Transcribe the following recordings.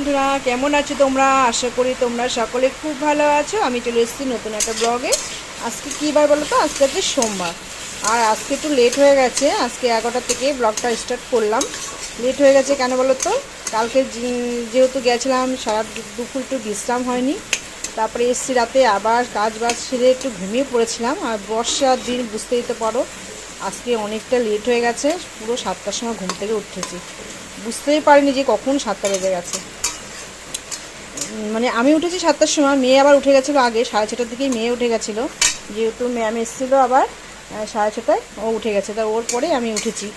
বন্ধুরা, কেমন আছো তোমরা? আশা করি তোমরা সকলে খুব ভালো আছো। আমি চলে এসেছি নতুন একটা ব্লগে। আজকে কী বার বলো তো? আজকে হচ্ছে সোমবার। আর আজকে একটু লেট হয়ে গেছে। আজকে 11টা থেকে ব্লগটা স্টার্ট করলাম। লেট হয়ে গেছে কেন বলো তো? কালকে যেহেতু গেছিলাম, সারা দুপুর একটু বিশ্রাম হয়নি। তারপরে এসেছি রাতে, আবার কাজ বাজ সেরে একটু ঘুমিয়ে পড়েছিলাম। আর বর্ষার দিন, বুঝতেই তো পারো, আজকে অনেকটা লেট হয়ে গেছে। পুরো 7টার সময় ঘুম থেকে উঠেছি, বুঝতেই পারিনি যে কখন 7টা বেজে গেছে। মানে আমি উঠেছি 7টার সময়, মেয়ে আবার উঠে গেছিলো আগে, 6:30টার দিকেই মেয়ে উঠে গেছিলো। যেহেতু ম্যাম এসেছিলো আবার 6:30টায়, ও উঠে গেছে, তা ওর পরে আমি উঠেছি।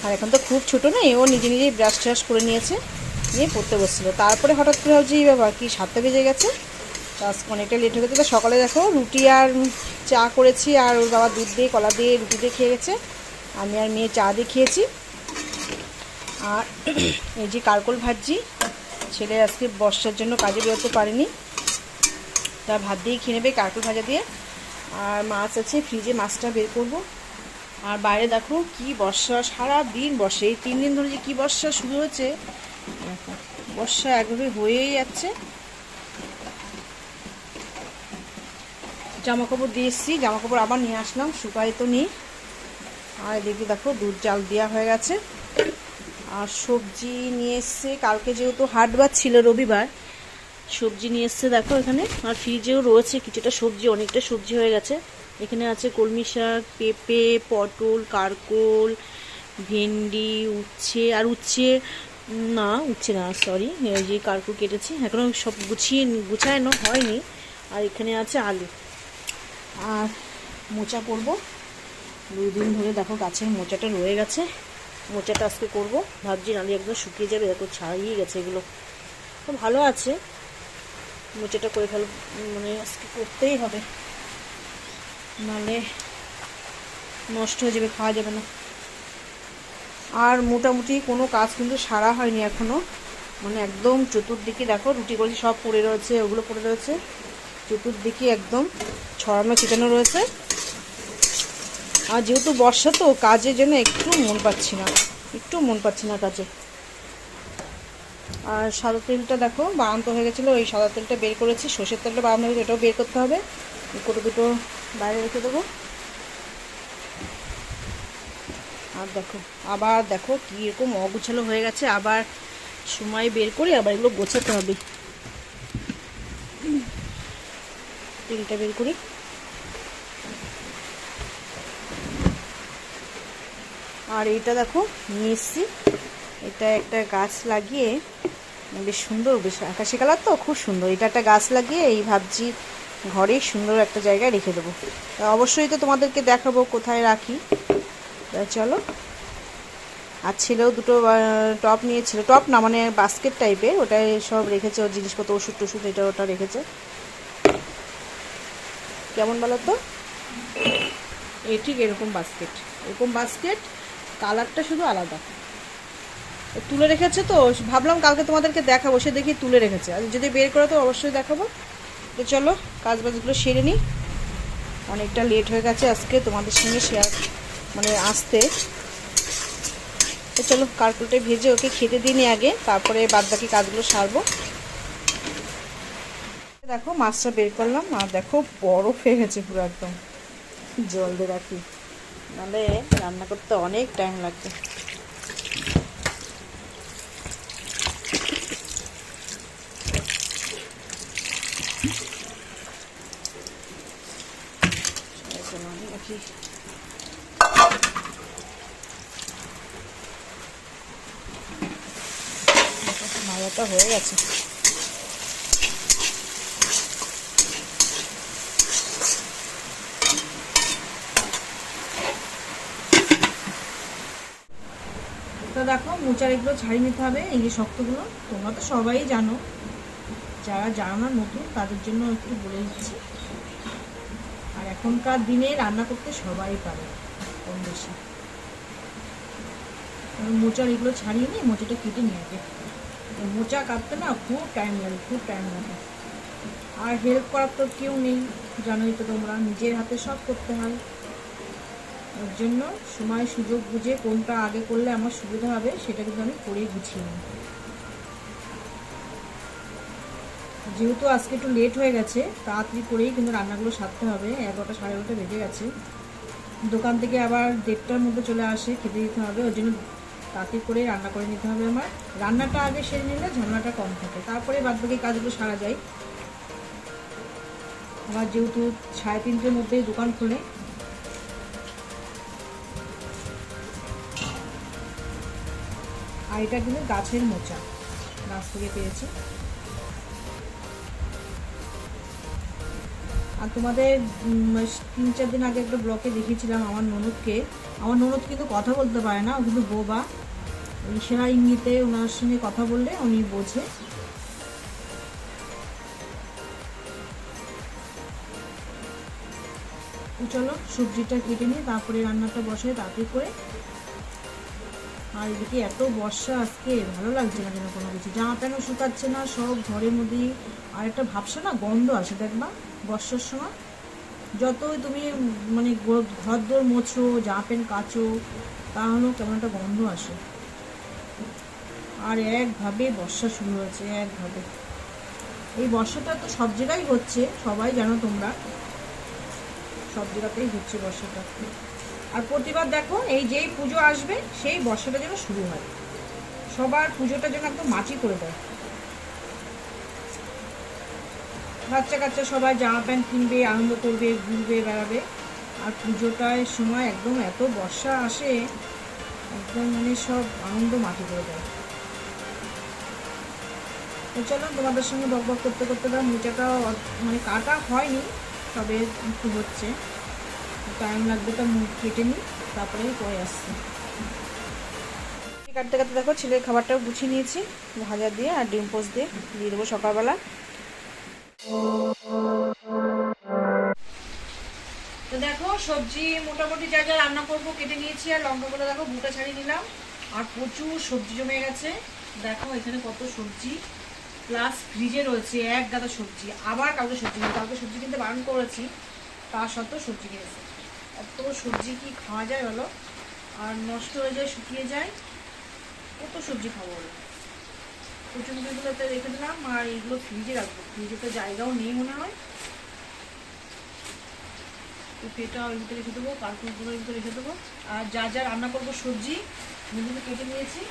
আর এখন তো খুব ছোটো নেই, ও নিজে নিজেই ব্রাশ ট্রাশ করে নিয়েছে, নিয়ে পড়তে বসছিলো। তারপরে হঠাৎ করে ভাবছি ব্যাপার কি 7টা বেজে গেছে, তো আজকে অনেকটা লেট হয়ে গেছে। তো সকালে দেখো রুটি আর চা করেছি, আর ওর বাবা দুধ দিয়ে কলা দিয়ে রুটি দিয়ে খেয়ে গেছে, আমি আর মেয়ে চা দিয়ে খেয়েছি। আর এই যে কারকোল ভাজি, ছেলে আজকে বর্ষার জন্য কাজে বেরোতে পারেনি, তা ভাত দিয়ে খেয়ে নেবে কারকোল ভাজা দিয়ে। আর মাছ আছে ফ্রিজে, মাছটা বের করব। আর বাইরে দেখো কি বর্ষা, সারা দিন বর্ষা, এই 3 দিন ধরে যে কী বর্ষা শুরু হয়েছে, দেখো বর্ষা একভাবে হয়েই যাচ্ছে। জামা কাপড় দিয়ে এসেছি, জামা কাপড় আবার নিয়ে আসলাম, শুকাই তো নেই। আর এদিকে দেখো দুধ জাল দেওয়া হয়ে গেছে। আর সবজি নিয়ে এসছে, কালকে যেহেতু হাটবার ছিল, রবিবার, সবজি নিয়ে এসছে দেখো এখানে। আর ফ্রিজেও রয়েছে কিছুটা সবজি, অনেকটা সবজি হয়ে গেছে। এখানে আছে কলমি শাক, পেঁপে, পটল, কারকোল, ভেন্ডি, উচ্ছে, আর উচ্ছে না সরি, ওই যে কারকোল কেটেছি, এখনও সব গুছানো হয়নি। আর এখানে আছে আলু। আর মোচা করব, 2 দিন ধরে দেখো গাছের মোচাটা রয়ে গেছে, মোচাটা আজকে করবো ভাবছি, নালি একদম শুকিয়ে যাবে, দেখো ছাড়িয়ে গেছে, এগুলো তো ভালো আছে। মোচাটা করে ফেল, মানে আজকে করতেই হবে, নাহলে নষ্ট হয়ে যাবে, খাওয়া যাবে না। আর মোটামুটি কোনো কাজ কিন্তু সারা হয়নি এখনও, মানে একদম চতুর্দিকে দেখো রুটি করেছি, সব পড়ে রয়েছে, ওগুলো পড়ে রয়েছে, চতুর্দিকে একদম ছড়ানো ছিটানো রয়েছে। আর যেহেতু বর্ষা, তো কাজের জন্য একটু মন পাচ্ছি না কাজে। আর সাদা তেলটা দেখো বাড়ান্ত হয়ে গেছিলো, ওই সাদা তেলটা বের করেছি, সর্ষের তেলটা বাড়ানো হয়েছে, এটাও বের করতে হবে। করে দুটো বাইরে রেখে দেবো। আর দেখো কী এরকম অগুছালো হয়ে গেছে, আবার সময় বের করে আবার এগুলো গোছাতে হবে। তেলটা বের করি। আর এইটা দেখো নিয়ে এসছি, এটা একটা গাছ লাগিয়ে, বেশ সুন্দর, বেশ আকাশি কালার, তো খুব সুন্দর। এটা একটা গাছ লাগিয়ে এই ভাবছি ঘরেই সুন্দর একটা জায়গায় রেখে দেবো। অবশ্যই তো তোমাদেরকে দেখাবো কোথায় রাখি। চলো। আর ছেলেও দুটো টপ নিয়েছিল, টপ না মানে বাস্কেট টাইপের, ওটাই সব রেখেছে, ওর জিনিসপত্র, ওষুধ টষুধ, এটা ওটা রেখেছে। কেমন বলো তো? এই ঠিক এরকম বাস্কেট, কালারটা শুধু আলাদা, তুলে রেখেছে। তো ভাবলাম কালকে তোমাদেরকে দেখাবো, সে দেখি তুলে রেখেছে, আর যদি বের করে তো অবশ্যই দেখাবো। তো চলো কাজ বাজগুলো সেরে নিই, অনেকটা লেট হয়ে গেছে আজকে তোমাদের সঙ্গে আসতে। তো চলো কারকোলটা ভেজে ওকে খেতে দিই আগে, তারপরে বাদ বাকি কাজগুলো সারবো। দেখো মাছটা বের করলাম, আর দেখো বরফ হয়ে গেছে পুরো, একদম জল দিয়ে রাখি, নাহলে রান্না করতে অনেক টাইম লাগবে। ভাজাটা হয়ে গেছে। তো দেখো মোচার এগুলো ছাড়িয়ে নিতে হবে, এই যে শক্তগুলো, তোমরা তো সবাই জানো, যারা জানো না নতুন তাদের জন্য একটু বলে দিচ্ছি। আর এখনকার দিনে রান্না করতে সবাই পারে কম বেশি। মোচার এগুলো ছাড়িয়ে নিয়ে মোচাটা কেটে নিয়ে আগে, মোচা কাটতে না খুব টাইম লাগে। আর হেল্প করার তো কেউ নেই, জানোই তো তোমরা, নিজের হাতে সব করতে হয়। ওর জন্য সময় সুযোগ বুঝে কোনটা আগে করলে আমার সুবিধা হবে সেটা কিন্তু আমি করে গুছিয়ে নিই। যেহেতু আজকে একটু লেট হয়ে গেছে, তাড়াতাড়ি করেই কিন্তু রান্নাগুলো সারতে হবে। 11টা 11:30 বেজে গেছে। দোকান থেকে আবার 1:30টার মধ্যে চলে আসে, খেতে দিতে হবে। ওই জন্য তাড়াতাড়ি করে রান্না করে নিতে হবে আমার। রান্নাটা আগে সেরে নিলে ঝামেলাটা কম থাকে, তারপরে বাদবাকি কাজগুলো সারা যায়। আমার যেহেতু 3:30টার মধ্যে দোকান খোলে। আর এটা কিন্তু গাছের মোচা, গাছ থেকে পেয়েছি। আর তোমাদের 3-4 দিন আগে একটা ব্লগে দেখিয়েছিলাম আমার ননদকে। আমার ননদ কিন্তু কথা বলতে পারে না, ও কিন্তু বোবা। ইশারা ইঙ্গিতে ওনার সঙ্গে কথা বললে উনি বোঝে। চলো সবজিটা কেটে নিয়ে তারপরে রান্নাটা বসাই তাড়াতাড়ি করে। আর এদিকে এত বর্ষা আজকে, ভালো লাগছে না যেন কোনো কিছু। জামা প্যান্টও শুকাচ্ছে না, সব ঘরের মধ্যেই। আর একটা ভাবছো না, গন্ধ আসে দেখবা বর্ষার সময়। যতই তুমি মানে ঘর দোর মোছো, জামা প্যান্ট কাচো, তাহলেও কেমন একটা গন্ধ আসে। আর একভাবে বর্ষা শুরু হয়েছে, একভাবে। এই বর্ষাটা তো সব জায়গায় হচ্ছে, সবাই জানো তোমরা, সব জায়গাতেই হচ্ছে বর্ষাটা। আর প্রতিবার দেখো এই যেই পুজো আসবে সেই বর্ষাটা যেন শুরু হয়, সবার পুজোটা যেন একদম মাটি করে দেয়। বাচ্চা কাচ্চা সবাই জামা প্যান্ট কিনবে, আনন্দ করবে, ঘুরবে, বেড়াবে। আর পুজোটার সময় একদম এত বর্ষা আসে, একদম মানে সব আনন্দ মাটি করে দেয়। তো চলো তোমাদের সঙ্গে বক বক করতে করতে তার মোচাটা মানে কাটা হয়নি, তবে একটু হচ্ছে, টাইম লাগবে। তো মুখ কেটে নিই, তারপরেই পরে আসছি। কাটতে কাটতে দেখো ছেলের খাবারটাও গুছিয়ে নিয়েছি, ভাজা দিয়ে আর ডিম পোস্ট দিয়ে দেবো সকালবেলা। তো দেখো সবজি মোটামুটি যা যা রান্না করবো কেটে নিয়েছি। আর লঙ্কাগুলো দেখো বুটা ছাড়িয়ে নিলাম। আর প্রচুর সবজি জমে গেছে, দেখো এখানে কত সবজি, প্লাস ফ্রিজে রয়েছে এক গাদা সবজি। আবার কাউকে সবজি কিনে, কাউকে সবজি কিনতে বারণ করেছি, তা সত্ত্বেও সবজি কিনেছে। এত সবজি কি খাওয়া যায় বলো? আর নষ্ট হয়ে যায়, শুকিয়ে যায়, কত সবজি খাবো বলো? কুচুমুচিগুলোতে রেখে দিলাম, আর এইগুলো ফ্রিজে রাখবো। ফ্রিজে তো জায়গাও নেই মনে হয়, তো পেটা ওই ভিতরে রেখে দেবো, কার্টুনগুলো ওই ভিতরে রেখে দেবো। আর যা যা রান্না করবো সবজি এগুলো কেটে নিয়েছি।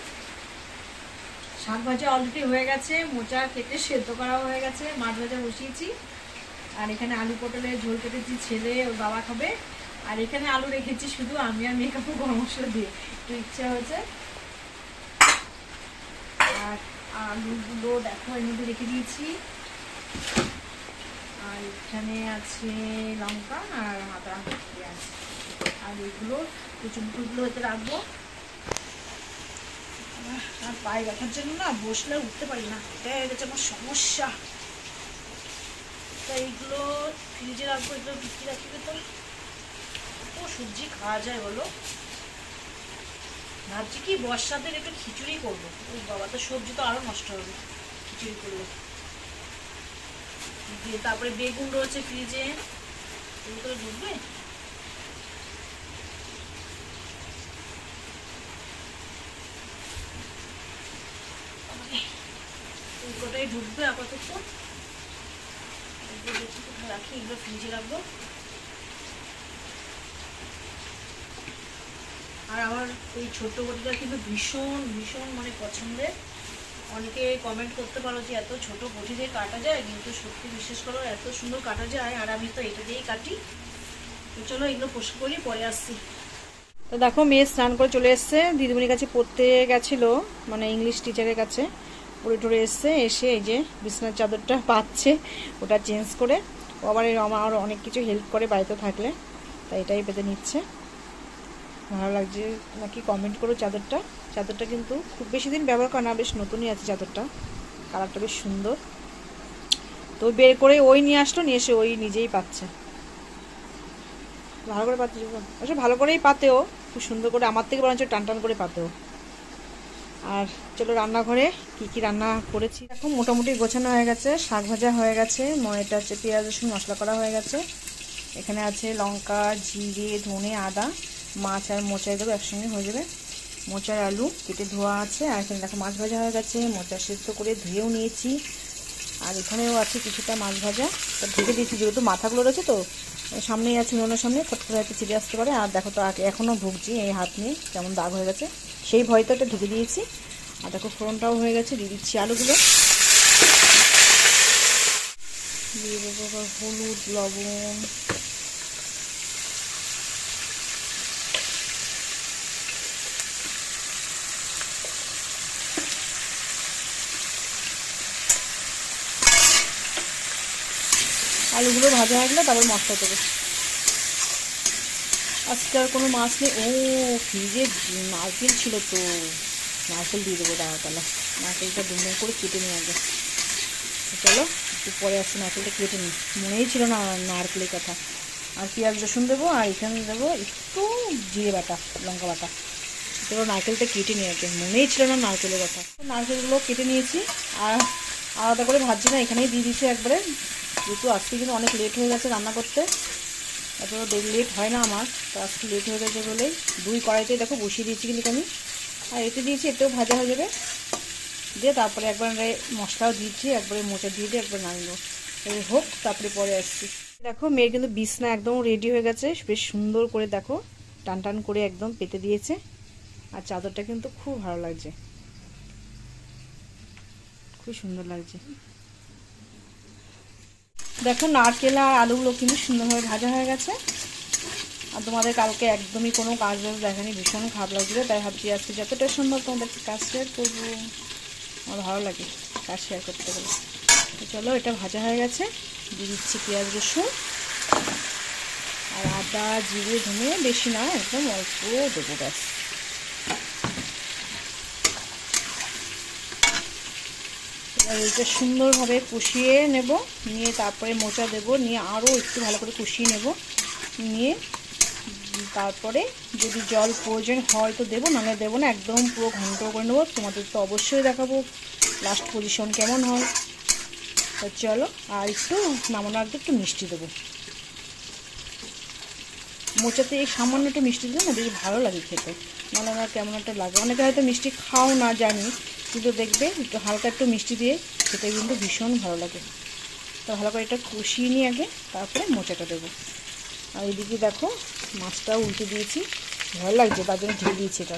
শাক ভাজা অলরেডি হয়ে গেছে, মোচা কেটে সেদ্ধ করা হয়ে গেছে, মাছ ভাজা বসিয়েছি। আর এখানে আলু পটলের ঝোল কেটেছি, ছেলে ওর বাবা খাবে। আর এখানে আলু রেখেছি শুধু আমি আর মেয়ে খাবো গরম মশলা দিয়ে, একটু ইচ্ছা হয়েছে। আর আলুগুলো দেখো এর মধ্যে রেখে দিয়েছি। আর এখানে আছে লঙ্কা আর আদা পেঁয়াজ। আর এগুলো কুচুমুচুগুলো হতে রাখবো। আর পায়ে ব্যথার জন্য না বসলে উঠতে পারি না, এটাই হয়ে গেছে আমার সমস্যা। তাই এইগুলো ফ্রিজে রাখবো, এগুলো ঢুকিয়ে রাখি। তো কত সবজি খাওয়া যায় বলো? ভাবছি কি বর্ষাতে একটু খিচুড়ি করবো। ওই বাবা, তো সবজি তো আরো নষ্ট হবে খিচুড়ি করলে। দিয়ে তারপরে বেগুন রয়েছে ফ্রিজে, এগুলো ঢুকবে। এগুলোটাই ঢুকবে আপাতত। এগুলো দেখি কোথায় রাখি, এগুলো ফ্রিজে রাখবো। আর আমার এই ছোট্ট বটিটা কিন্তু ভীষণ ভীষণ মানে পছন্দের। অনেকে কমেন্ট করতে পারো যে এত ছোট বটি দিয়ে কাটা যায়, কিন্তু সত্যি বিশ্বাস করো এত সুন্দর কাটা যায়। আর আমি তো এটা দিয়েই কাটি। তো চলো এগুলো পোষণ করি, পরে আসছি। তো দেখো মেয়ে স্নান করে চলে এসছে, দিদিমণির কাছে পড়তে গেছিলো, মানে ইংলিশ টিচারের কাছে পড়ে টরে এসছে। এসে এই যে বিছানার চাদরটা পাচ্ছে, ওটা চেঞ্জ করে। ও আবার আমার অনেক কিছু হেল্প করে বাড়িতে থাকলে, তাই এটাই পেতে নিচ্ছে। ভালো লাগছে নাকি কমেন্ট করো। চাদরটা কিন্তু খুব বেশি দিন ব্যবহার করে না, বেশ নতুনই আছে চাদরটা, কালারটা বেশ সুন্দর। তো বের করে ওই নিয়ে আসলো, নিয়ে এসে ওই নিজেই পাচ্ছে, ভালো করে পাতে। আসলে ভালো করেই পাতেও, খুব সুন্দর করে, আমার থেকে বরঞ্চ টান টান করে পাতেও। আর চলো রান্নাঘরে কি কি রান্না করেছি এখন মোটামুটি গোছানো হয়ে গেছে। শাক ভাজা হয়ে গেছে, এটা হচ্ছে পেঁয়াজ রসুন মশলা করা হয়ে গেছে। এখানে আছে লঙ্কা, জিরে, ধনে, আদা। মাছ আর মোচাই দেবো, একসঙ্গে হয়ে যাবে। মোচার আলু কেটে ধোয়া আছে। আর এখানে দেখো মাছ ভাজা হয়ে গেছে, মোচা সেদ্ধ করে ধুয়েও নিয়েছি। আর এখানেও আছে কিছুটা মাছ ভাজা, তা ঢেকে দিয়েছি যেহেতু মাথাগুলো রয়েছে, তো সামনেই আছে উনুনের সামনে, ফট করে হয়তো ছিঁড়ে আসতে পারে। আর দেখো তো এখনও ভুগছি এই হাত নিয়ে, কেমন দাগ হয়ে গেছে, সেই ভয়তে এটা ঢেকে দিয়েছি। আর দেখো ফোড়নটাও হয়ে গেছে, দিয়ে দিচ্ছি আলুগুলো, দিয়ে দেবো হলুদ, লবণ, আলুগুলো ভাজা হয়ে গেলে তারপর মশলা দেবো। আজকে আর কোনো মাছ নেই। ও ফ্রিজে নারকেল ছিল, তো নারকেল দিয়ে দেবো, দাঁড়া তাহলে নারকেলটা দুমড়ে করে কেটে নিয়ে আসবে। চলো একটু পরে আসছি, নারকেলটা কেটে নিই, মনেই ছিল না নারকেলের কথা। আর পেঁয়াজ রসুন দেবো, আর এখানে দেবো একটু জিরে বাটা, লঙ্কা বাটা। চলো নারকেলটা কেটে নিয়ে আসবে, মনেই ছিল না নারকেলের কথা। নারকেলগুলো কেটে নিয়েছি, আর আলাদা করে ভাজছি না, এখানেই দিয়ে দিচ্ছি একবারে, যেহেতু আজকে কিন্তু অনেক লেট হয়ে গেছে রান্না করতে। এত লেট হয় না আমার, তো আজকে লেট হয়ে গেছে বলেই 2 কড়াইতেই দেখো বসিয়ে দিয়েছি কিন্তু আমি। আর এতে দিয়েছি, এতেও ভাজা হয়ে যাবে, দিয়ে তারপরে একবার মশলাও দিয়েছি, একবারে মোচা দিয়ে দিয়ে একবার নামিয়ে হোক, তারপরে পরে আসছি। দেখো মেয়ের কিন্তু বিছনা একদম রেডি হয়ে গেছে, বেশ সুন্দর করে দেখো টান টান করে একদম পেতে দিয়েছে। আর চাদরটা কিন্তু খুব ভালো লাগছে, খুব সুন্দর লাগছে। দেখো নারকেল আর আলুগুলো কিন্তু সুন্দরভাবে ভাজা হয়ে গেছে। আর তোমাদের কালকে একদমই কোনো কাজ বাজ দেখানি, ভীষণ খারাপ লাগছিল, তাই ভাবছি আজকে যতটা সম্ভব তোমাদেরকে কাজ শেয়ার করবো। আমার ভালো লাগে কাজ শেয়ার করতে গেলে। তো চলো এটা ভাজা হয়ে গেছে, দিয়ে দিচ্ছি পেঁয়াজ রসুন আর আদা জিরে ধনে, বেশি না একদম অল্প দেবো ব্যাস। এবার এটা সুন্দরভাবে কষিয়ে নেব, নিয়ে তারপরে মোচা দেব, নিয়ে আরও একটু ভালো করে কষিয়ে নেব, নিয়ে তারপরে যদি জল প্রয়োজন হয় তো দেবো, নাহলে দেবো না, একদম পুরো ঘন্ট করে নেবো। তোমাদের তো অবশ্যই দেখাবো লাস্ট পজিশন কেমন হয়। তো চলো, আর একটু নামানোর আগে একটু মিষ্টি দেবো, মোচাতে এই সামান্য একটু মিষ্টি দিলে না বেশ ভালো লাগে খেতে, নাহলে আমার কেমন একটা লাগে। অনেকে হয়তো মিষ্টি খাও না জানি, কিন্তু দেখবে একটু হালকা একটু মিষ্টি দিয়ে খেতে কিন্তু ভীষণ ভালো লাগে। তো ভালো করে এটা কষিয়ে নিয়ে আগে তারপরে মোচাটা দেবো। আর এদিকে দেখো মাছটাও উল্টে দিয়েছি, ভালো লাগছে তার জন্য ঢেলে দিয়েছি এটা।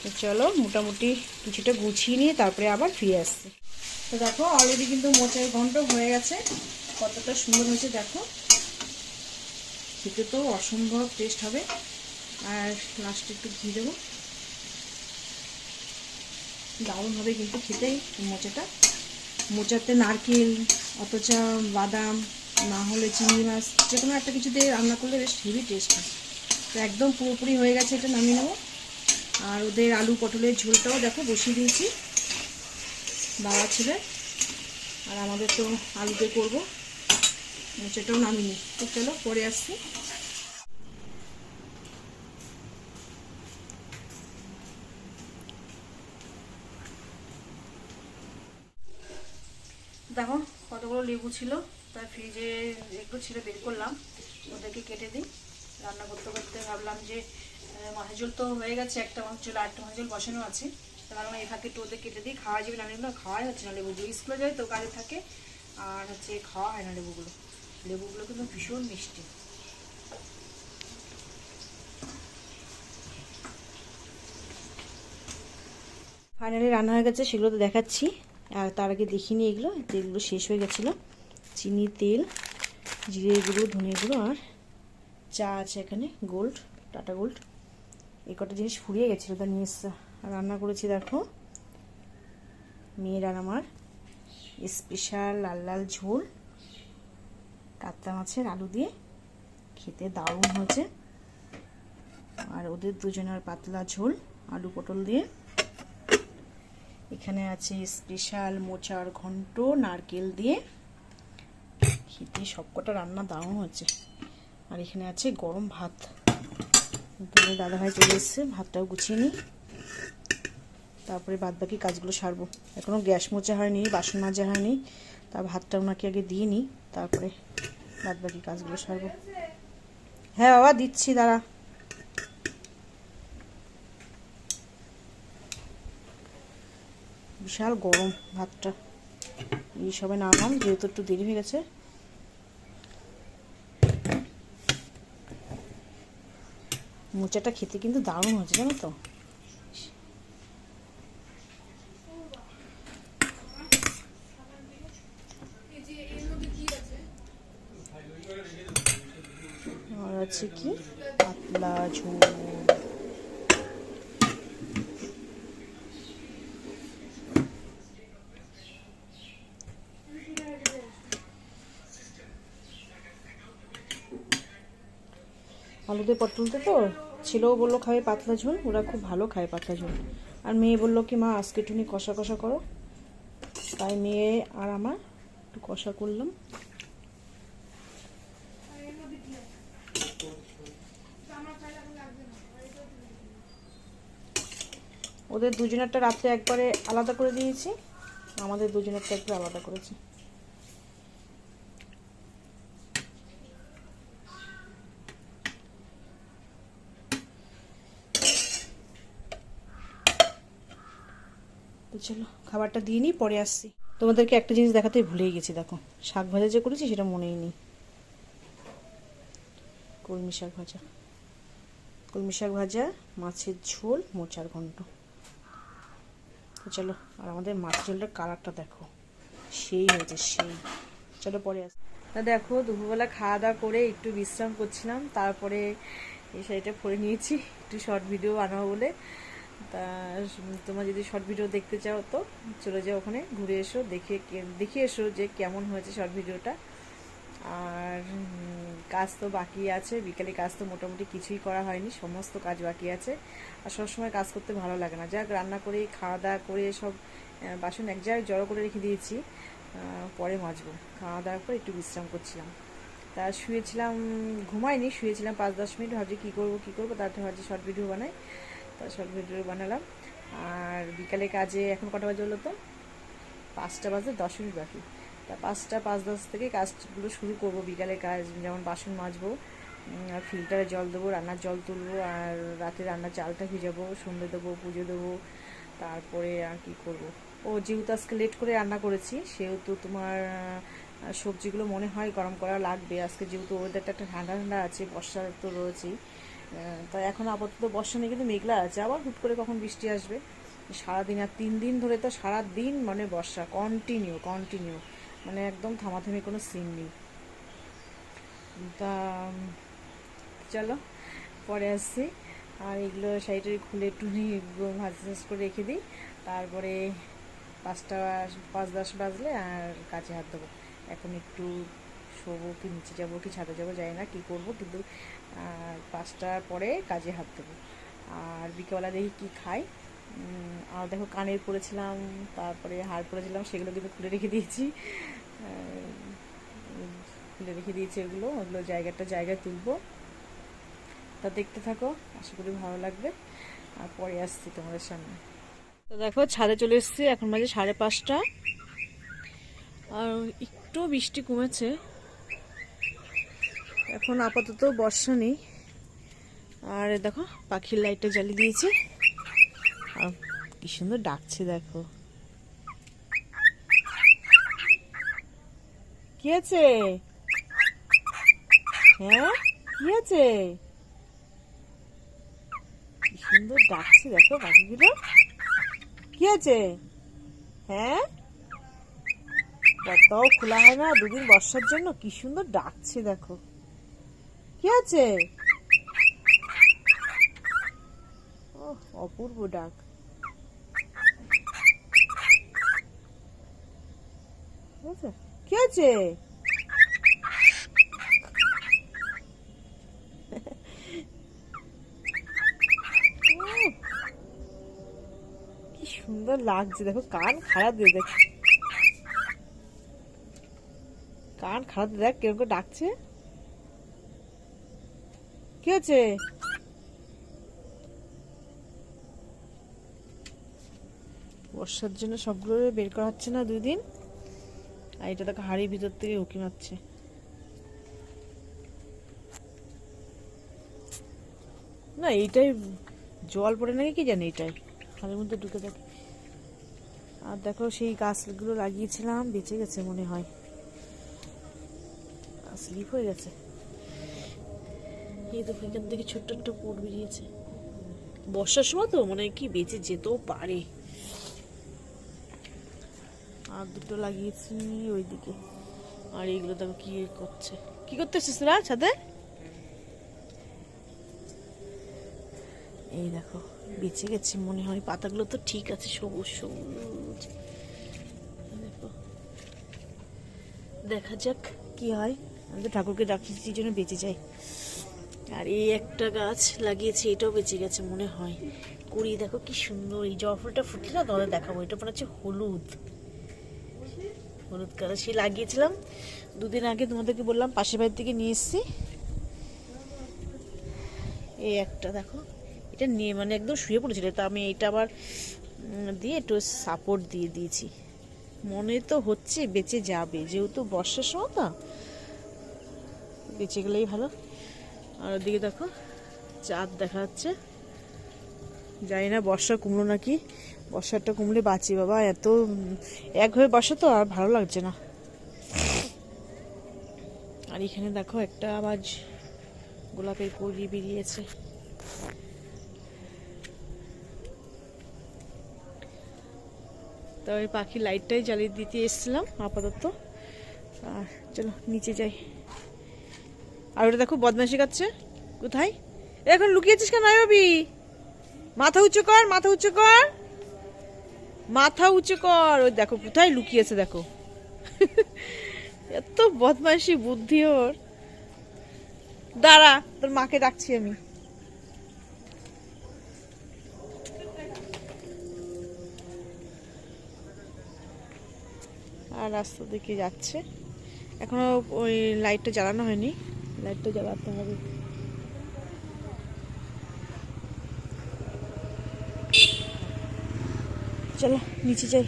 তো চলো মোটামুটি কিছুটা গুছিয়ে নিয়ে তারপরে আবার ফিরে আসছি। তো দেখো অলরেডি কিন্তু মোচার ঘন্ট হয়ে গেছে, কতটা সুন্দর হয়েছে দেখো, খেতে তো অসম্ভব টেস্ট হবে। আর লাস্টে একটু ঘি দেবো, দারুণ হবে কিন্তু খেতে মোচাটা। মোচাতে নারকেল অথচা বাদাম না হলে চিংড়ি মাছ যে কোনো একটা কিছু দিয়ে রান্না করলে বেশ হেভি টেস্ট হয়। তো একদম পুরোপুরি হয়ে গেছে, এটা নামিয়ে নেবো। আর ওদের আলু পটলের ঝোলটাও দেখো বসিয়ে দিয়েছি বাবা ছেলে, আর আমাদের তো আলুতে করবো, মোচাটাও নামিয়ে নিই। তো চলো পরে আসছি। দেখো কতগুলো লেবু ছিল, তাই ফ্রিজে একটু ছিল, বের করলাম, ওদেরকে কেটে দিই। রান্না করতে করতে ভাবলাম যে মাছের ঝোল তো হয়ে গেছে, একটা মাছের ঝোল আরেকটা মাছের ঝোল বসানো আছে, তো ভাবলাম এই ফাঁকে একটু ওদের কেটে দিই, খাওয়া যাবে না। লেবুগুলো খাওয়াই হচ্ছে না, লেবুগুলো স্কুলে যায় তো কাজে থাকে, আর হচ্ছে খাওয়া হয় না লেবুগুলো। লেবুগুলো কিন্তু ভীষণ মিষ্টি। ফাইনালি রান্না হয়ে গেছে, সেগুলো তো দেখাচ্ছি। আর তার আগে দেখিনি এগুলো, যেগুলো শেষ হয়ে গেছিলো, চিনি, তেল, জিরে গুঁড়ো, ধনে গুঁড়ো, আর চা আছে এখানে গোল্ড, টাটা গোল্ড। এই কটা জিনিস ফুরিয়ে গেছিলো, তা নিয়ে এসছে। আর রান্না করেছি দেখো মেয়ের আর আমার স্পেশাল লাল লাল ঝোল কাতলা মাছের আলু দিয়ে, খেতে দারুণ হয়েছে। আর ওদের দুজনের পাতলা ঝোল আলু পটল দিয়ে। এখানে আছে স্পেশাল মোচার ঘন্ট নারকেল দিয়ে, খেতে সবকটা রান্না দারুণ হচ্ছে। আর এখানে আছে গরম ভাত, দাদাভাই চলে এসছে, ভাতটাও গুছিয়ে নিই, তারপরে বাদবাকি কাজগুলো সারবো। এখনও গ্যাস মোচা হয়নি, বাসন মাজা হয়নি, তা ভাতটা ওনাকে আগে দিয়ে নিই, তারপরে বাদবাকি কাজগুলো সারবো। হ্যাঁ বাবা দিচ্ছি, দাঁড়া। বিশাল গরম ভাতটা। এই সবাই নামাম, যেহেতু একটু দেরি হয়ে গেছে। মোচাটা খেতে কিন্তু দারুণ হয়েছে, জানো তো। আর আছে কি পাতলা ঝোল। আলুতে পটলতে তো ছেলেও বললো খাবে পাতলা ঝোল, ওরা খুব ভালো খায় পাতলা ঝোল। আর মেয়ে বললো কি মা আজকে একটুখানি কষা কষা করো, তাই মেয়ে আর আমার একটু কষা করলাম। ওদের দুজনেরটা রাত্রে একবারে আলাদা করে দিয়েছি, আমাদের দুজনেরটা একটু আলাদা করেছি। তো চলো খাবারটা দিয়ে নিই, পরে আসছি। তোমাদেরকে একটা জিনিস দেখাতে ভুলেই গেছি, দেখো শাক ভাজা যে করেছি সেটা মনেই নেই। কলমি শাক ভাজা, কলমি শাক ভাজা, মাছের ঝোল, মোচার ঘন্ট। তো চলো, আর আমাদের মাছের ঝোলটার কালারটা দেখো, সেই হয়েছে সেই। চলো পরে আস। তা দেখো দুপুরবেলা খাওয়া দাওয়া করে একটু বিশ্রাম করছিলাম, তারপরে এই শাড়িটা পরে নিয়েছি একটু শর্ট ভিডিও বানাবো বলে। তা তোমরা যদি শর্ট ভিডিও দেখতে চাও তো চলে যাও ওখানে, ঘুরে এসো, দেখে এসো যে কেমন হয়েছে শর্ট ভিডিওটা। আর কাজ তো বাকি আছে, বিকেলে কাজ তো মোটামুটি কিছুই করা হয়নি, সমস্ত কাজ বাকি আছে। আর সবসময় কাজ করতে ভালো লাগে না, যাক রান্না করে খাওয়া দাওয়া করে সব বাসন এক জায়গায় জড়ো করে রেখে দিয়েছি, পরে মাজবো। খাওয়া দাওয়ার পর একটু বিশ্রাম করছিলাম, তা শুয়েছিলাম, ঘুমাইনি, শুয়েছিলাম 5-10 মিনিট, ভাবছি কী করবো, তারপরে ভাবছি শর্ট ভিডিও বানাই, তা শর্ট ভিডিও বানালাম। আর বিকালে কাজে এখন কটা বাজে হলো তো, 5টা বাজে 10 মিনিট বাকি। তা 5টা 5:10 থেকে কাজগুলো শুরু করব, বিকালে কাজ, যেমন বাসন মাজবো, আর ফিল্টারে জল দেবো, রান্নার জল তুলবো, আর রাতে রান্নার চালটা ভিজাবো, সন্ধ্যে দেবো, পুজো দেবো। তারপরে আর কি করব, ও যেহেতু আজকে লেট করে রান্না করেছি সেহেতু তোমার সবজিগুলো মনে হয় গরম করা লাগবে আজকে, যেহেতু ওয়েদারটা একটা ঠান্ডা ঠান্ডা আছে, বর্ষা তো রয়েছেই। তাই এখন আপাতত বর্ষা নেই, কিন্তু মেঘলা আছে, আবার হুট করে কখন বৃষ্টি আসবে। সারাদিন, আর 3 দিন ধরে তো সারাদিন মানে বর্ষা, কন্টিনিউ, মানে একদম থামাথামি কোনো সিন নেই। তা চলো পরে আসছি। আর এগুলো শাড়িটা খুলে টুনি ভাজ করে রেখে দিই, তারপরে 5টা 5-10 বাজলে আর কাজে হাত দেবো। এখন একটু শোবো কি নিচে যাবো কি ছাদে যাবো জানি না কী করবো, কিন্তু 5টার পরে কাজে হাত দেবো। আর বিকেলবেলা দেখি কী খাই। আর দেখো কানের পরেছিলাম, তারপরে হার পরেছিলাম, সেগুলো কিন্তু খুলে রেখে দিয়েছি, ওগুলো জায়গায় তুলবো। তা দেখতে থাকো, আশা করি ভালো লাগবে। আর পরে আসছি তোমাদের সামনে। তো দেখো ছাদে চলে এসেছি, এখন বাজে 5:30, আর একটু বৃষ্টি কমেছে, এখন আপাতত বর্ষা নেই। আর দেখো পাখির লাইটটা জ্বালিয়ে দিয়েছি, আর কি সুন্দর ডাকছে দেখো। কি আছে? হ্যাঁ কি আছে? কি সুন্দর ডাকছে দেখো পাখিগুলো। কি আছে? হ্যাঁ, পর্দাও খোলা হয় না 2 দিন বর্ষার জন্য, কি সুন্দর ডাকছে দেখো। কি আছে? ও অপূর্ব ডাক। কি আছে? কি সুন্দর লাগছে দেখো, কান খারাপ দিয়ে দেখ, কান খারাপ দিয়ে দেখ কেউ ডাকছে। কি আছে? বর্ষার জন্য সবগুলো বের করা হচ্ছে না 2 দিন, আর এটা দেখো হাড়ির ভিতর থেকে উঁকি মারছে। না এইটাই জল পড়ে নাকি কি জানি, এইটাই হাড়ির মধ্যে ঢুকে থাকে। আর দেখো সেই গাছগুলো লাগিয়েছিলাম, বেঁচে গেছে মনে হয়, স্লিপ হয়ে গেছে। এই দেখো এখান থেকে ছোট্ট ছোট্ট পোট বেরিয়েছে, বর্ষার সময় তো মনে হয় কি বেঁচে যেতেও পারে। আর দুটো লাগিয়েছি ওইদিকে। আর এইগুলো দেখো কি করছে, কি করতেছিস তোরা ছাদে? এই দেখো বেঁচে গেছে মনে হয়, পাতাগুলো তো ঠিক আছে, সবুজ সবুজ। দেখো দেখা যাক কি হয়। আমি তো ঠাকুরকে ডাকছি জন্য বেঁচে যাই। আর এই একটা গাছ লাগিয়েছি, এটাও বেঁচে গেছে মনে হয়। কুড়ি দেখো কি সুন্দর, এই জবা ফুলটা ফুটলে না তোমাদের দেখাবো। এটা মনে হচ্ছে হলুদ হলুদ কালার, সে লাগিয়েছিলাম 2 দিন আগে, তোমাদেরকে বললাম পাশের বাড়ি থেকে নিয়ে এসেছি। এই একটা দেখো, এটা নিয়ে মানে একদম শুয়ে পড়েছিল, তো আমি এইটা আবার দিয়ে একটু সাপোর্ট দিয়ে দিয়েছি। মনে তো হচ্ছে বেঁচে যাবে, যেহেতু বর্ষার সময় তো বেঁচে গেলেই ভালো। আর ওদিকে দেখো চাঁদ দেখা যাচ্ছে, জানি না বর্ষা কমলো নাকি। বর্ষাটা কমলে বাঁচি বাবা, এত একভাবে বর্ষা তো আর ভালো লাগছে না। আর এখানে দেখো একটা আবার গোলাপের কলি বেরিয়েছে। তো ওই পাখি লাইটটাই জ্বালিয়ে দিতে এসেছিলাম আপাতত। আর চলো নিচে যাই। আর ওটা দেখো বদমাইশি করছে, কোথায় এখন লুকিয়েছিস কেন? আয়বি মাথা উঁচু কর, মাথা উঁচু কর, মাথা উঁচু কর। ওই দেখো কোথায় লুকিয়েছে দেখো। এত বদমাইশি বুদ্ধি ওর। দাঁড়া, তোর মাকে ডাকছি আমি। আর রাস্তা দিকে যাচ্ছে, এখনো ওই লাইটটা জ্বালানো হয়নি, লাইটটা জ্বালাতে হবে। চলো নিচে যাই।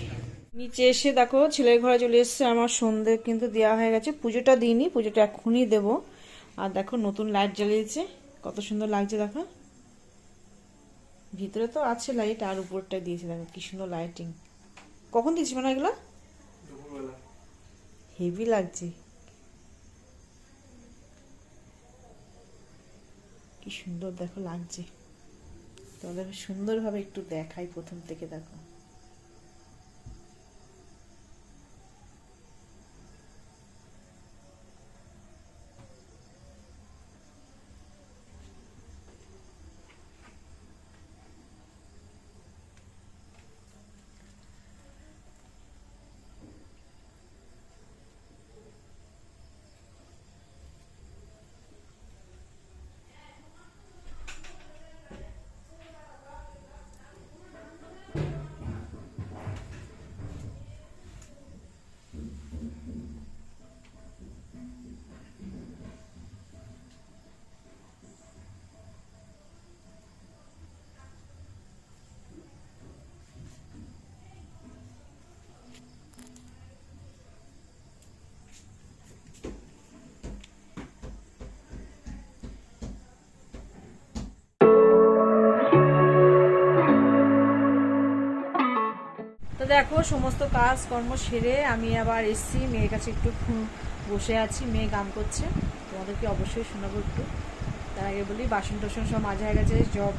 নিচে এসে দেখো ছেলের ঘরে চলে এসছে। আমার সন্ধে কিন্তু দেওয়া হয়ে গেছে, পুজোটা দিইনি, পুজোটা এখনই দেবো। আর দেখো নতুন লাইট জ্বালিয়েছে, কত সুন্দর লাগছে দেখো। ভিতরে তো আছে লাইট, আর উপরটা দিয়েছে দেখো কি সুন্দর লাইটিং। কখন দিয়েছি মানে এগুলো? হেভি লাগছে, কি সুন্দর দেখো লাগছে। তোমাদের সুন্দরভাবে একটু দেখাই প্রথম থেকে দেখো। তো দেখো সমস্ত কাজ কর্ম সেরে আমি আবার এসছি মেয়ের কাছে, একটু বসে আছি, মেয়ে গান করছে, তোমাদেরকে অবশ্যই শোনাবো একটু। তার আগে বলি বাসন টাসন সব মাজা হয়ে গেছে, জব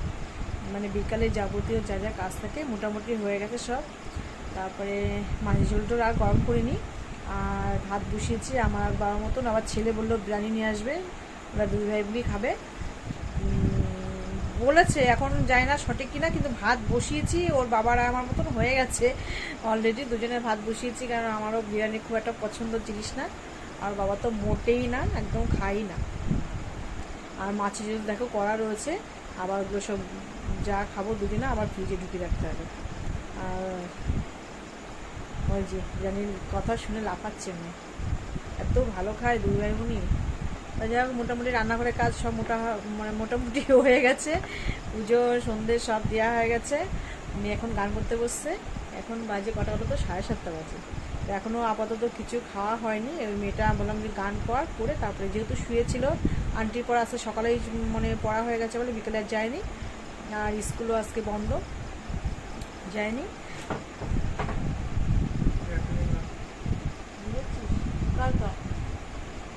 মানে বিকালে যাবতীয় যা যা কাজ থাকে মোটামুটি হয়ে গেছে সব। তারপরে মাঝে ঝোলটোর আর গরম করিনি, আর ভাত বসিয়েছি আমার বাবার মতন। আবার ছেলে বললো বিরিয়ানি নিয়ে আসবে, ওরা 2 ভাই বোনই খাবে বলেছে, এখন জানি না সঠিক কিনা, কিন্তু ভাত বসিয়েছি, ওর বাবার আমার মতন হয়ে গেছে অলরেডি, দুজনের ভাত বসিয়েছি। কারণ আমারও বিরিয়ানি খুব একটা পছন্দের জিনিস না, আর বাবা তো মোটেই না, একদম খাই না। আর মাছের যদি দেখো করা রয়েছে, আবার ওগুলো সব যা খাবো দুদিনে আবার ফ্রিজে ঢুকিয়ে রাখতে হবে। আর ওই যে বিরিয়ানির কথা শুনে লাফাচ্ছে মেয়ে, এত ভালো খায় 2 ভাই বোনই। যাই হোক মোটামুটি রান্নাঘরের কাজ সব মানে মোটামুটি হয়ে গেছে, পুজো সন্ধ্যে সব দেওয়া হয়ে গেছে। মেয়ে এখন গান করতে বসছে, এখন বাজে কটা হলো তো 7:30 বাজে। তো এখনও আপাতত কিছু খাওয়া হয়নি। ওই মেয়েটা বললাম যে গান করে তারপরে যেহেতু শুয়েছিল, আন্টির পড়া আজকে সকালেই মানে পড়া হয়ে গেছে বলে বিকেলে আর যায়নি, আর স্কুলও আজকে বন্ধ, যায়নি। কালকা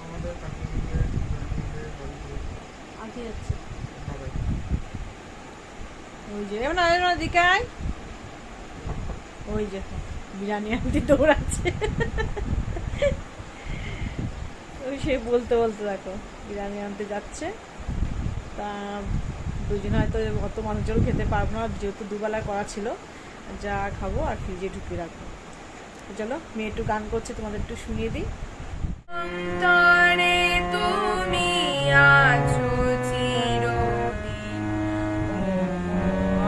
আমাদের কাকি মিলে আনতে যাচ্ছে ওই যে এমন দিকে আয় ওই যে বিরিয়ানি আনতে দৌড়াচ্ছে ওই সে বলতে বলতে দেখো বিরিয়ানি আনতে যাচ্ছে তা দুজন হয়তো অত মানুষজন খেতে পারবো না যেহেতু দুবেলা করা ছিল যা খাবো আর ফ্রিজে ঢুকিয়ে রাখবো চলো মেয়ে একটু গান করছে তোমাদের একটু শুনিয়ে দিই তুমি আছো চিরদিন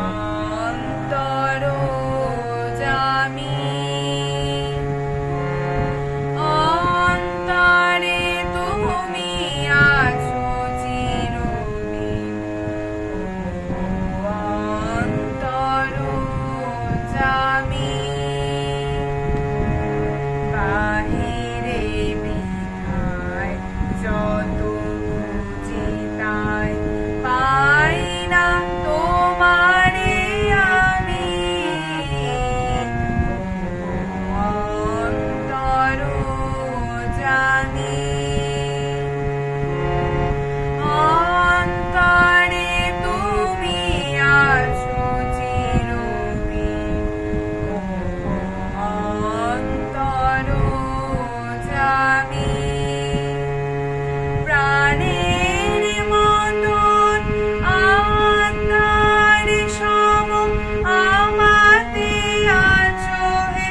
অন্তর জামি অন্তরে তুমি আছো চিরদিন অন্তর জামি বাহিরে বিধায় যত খুঁজি তাই পাই না তোমারে আমি অন্তর জানি অন্তরে তুমি আছো চিরদিন অন্তর জানি প্রাণের মতন আত্মার সম আমাতে আছো হে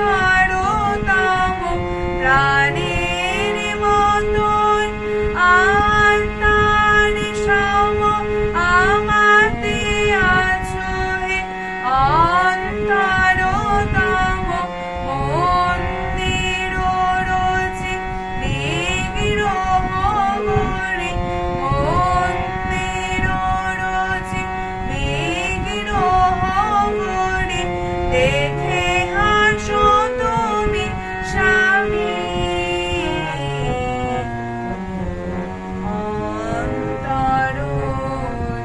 অন্তরতম প্রাণের মতন আত্মার সম আমাতে আছো হে অন্তরতম মন্দির রচি বিগ্রহ গড়ে মন্দির রচি বিগ্রহ গড়ে দেখে হাসো তুমি স্বামী অন্তর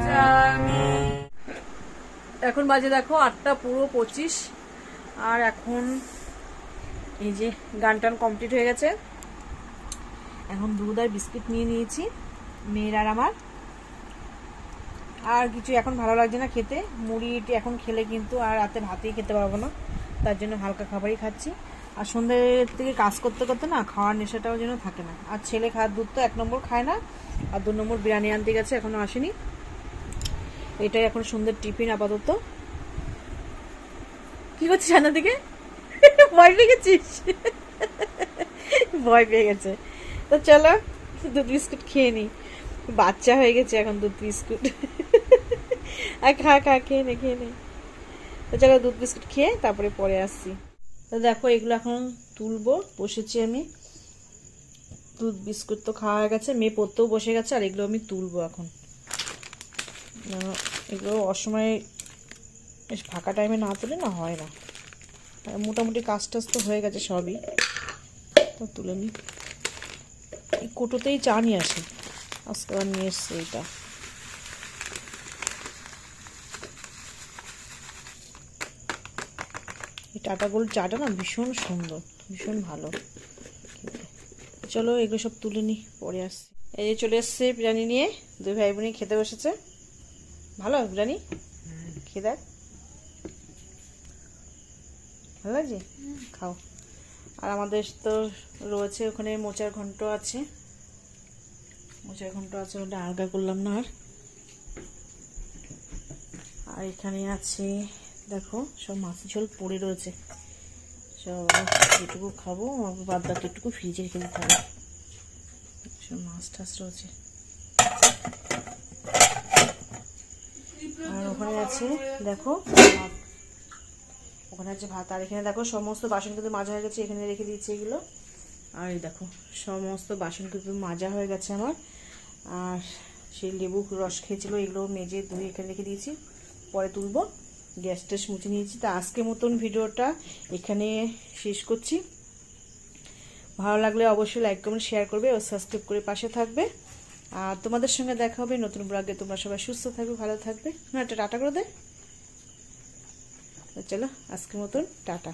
জামি এখন বাজে দেখো 8টা পুরো 25 আর এখন এই যে গান টান কমপ্লিট হয়ে গেছে এখন দুধ আর বিস্কিট নিয়ে নিয়েছি মেয়ের আর আমার আর কিছু এখন ভালো লাগছে না খেতে মুড়িটি এখন খেলে কিন্তু আর রাতে ভাতেই খেতে পারবো না তার জন্য হালকা খাবারই খাচ্ছি আর সন্ধ্যের থেকে কাজ করতে করতে না খাওয়ার নেশাটাও যেন থাকে না আর ছেলে খাওয়ার দুধ তো 1 নম্বর খায় না আর 2 নম্বর বিরিয়ানি আনতে গেছে এখনো আসেনি এটাই এখন সন্ধ্যের টিফিন আপাতত কি করছিস রান্নার দিকে ভয় পেয়ে গেছিস ভয় পেয়ে গেছে তো চলো দুধ বিস্কুট খেয়ে নি বাচ্চা হয়ে গেছে এখন দুধ বিস্কুট আর খা খেয়ে নে তো চলো দুধ বিস্কুট খেয়ে তারপরে পরে আসছি তো দেখো এগুলো এখন তুলবো বসেছি আমি দুধ বিস্কুট তো খাওয়া হয়ে গেছে মেয়ে পড়তেও বসে গেছে আর এগুলো আমি তুলবো এখন এগুলো অসময়ে বেশ ফাঁকা টাইমে না তুলে না হয় না মোটামুটি কাজ টাজ তো হয়ে গেছে সবই তো তুলে নিই এই কোটোতেই চা নিয়ে আসি আজকে আবার নিয়ে এসছে এইটা এই টাটা গোল্ড চাটা না ভীষণ সুন্দর ভীষণ ভালো চলো এগুলো সব তুলে নিই পরে আসছি এই যে চলে এসছে বিরিয়ানি নিয়ে 2 ভাই বোনই খেতে বসেছে ভালো বিরিয়ানি খেয়ে দেখ ভালো লাগছে খাও আর আমাদের তো রয়েছে ওখানে মোচার ঘন্ট আছে ওটা আলগা করলাম না আর এখানে আছে দেখো সব মাছের ঝোল পড়ে রয়েছে সব এটুকু খাবো বাদ বাকি একটুকু ফ্রিজে রেখে দিতে হবে সব মাছ টাছ রয়েছে আর ওখানে আছে দেখো ওখানে আছে ভাত আর এখানে দেখো সমস্ত বাসন কিন্তু মাজা হয়ে গেছে এখানে রেখে দিয়েছি এগুলো আর এই দেখো সমস্ত বাসন কিন্তু মাজা হয়ে গেছে আমার আর সেই লেবু রস খেয়েছিল এগুলো মেজে ধুয়ে এখানে রেখে দিয়েছি পরে তুলবো গ্যাস ট্যাস মুছে নিয়েছি তা আজকের মতন ভিডিওটা এখানে শেষ করছি ভালো লাগলে অবশ্যই লাইক কমেন্ট শেয়ার করবে ও সাবস্ক্রাইব করে পাশে থাকবে আর তোমাদের সঙ্গে দেখা হবে নতুন ব্লগে তোমরা সবাই সুস্থ থাকবে ভালো থাকবে না একটা টাটা করে দে চলো আজকের মতন টাটা।